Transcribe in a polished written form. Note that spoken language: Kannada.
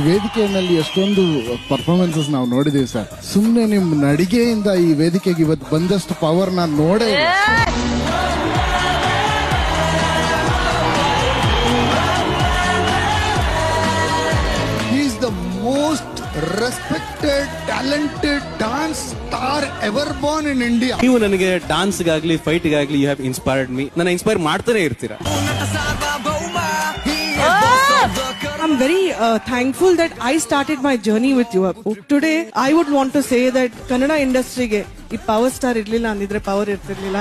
ವೇದಿಕೆಯಲ್ಲಿ ಎಷ್ಟೊಂದು ಪರ್ಫಾರ್ಮೆನ್ಸಸ್ ನಾವು ನೋಡಿದೀವಿ ಸರ್. ಸುಮ್ನೆ ನಿಮ್ ನಡಿಗೆಯಿಂದ ಈ ವೇದಿಕೆಗೆ ಇವತ್ತು ಬಂದಷ್ಟು ಪವರ್ ನಾನು ನೋಡೇ ಇಲ್ಲ. Is the most respected talented dance star ever born in India. ನೀವು ನನಗೆ ಡಾನ್ಸ್ಗಾಗ್ಲಿ ಫೈಟ್ಗಾಗ್ಲಿ ಯು ಹ್ಯಾವ್ ಇನ್ಸ್ಪೈರ್ಡ್ ಮೀ. ನನ್ನ ಇನ್ಸ್ಪೈರ್ ಮಾಡ್ತಾನೆ ಇರ್ತೀರಾ. I'm very thankful that I started my journey with you, Appu. Today, I would want to say that Kannada industry ge ಈ ಪವರ್ ಸ್ಟಾರ್ ಇರ್ಲಿಲ್ಲ ಅಂದಿದ್ರೆ ಪವರ್ ಇರ್ತಿರ್ಲಿಲ್ಲ.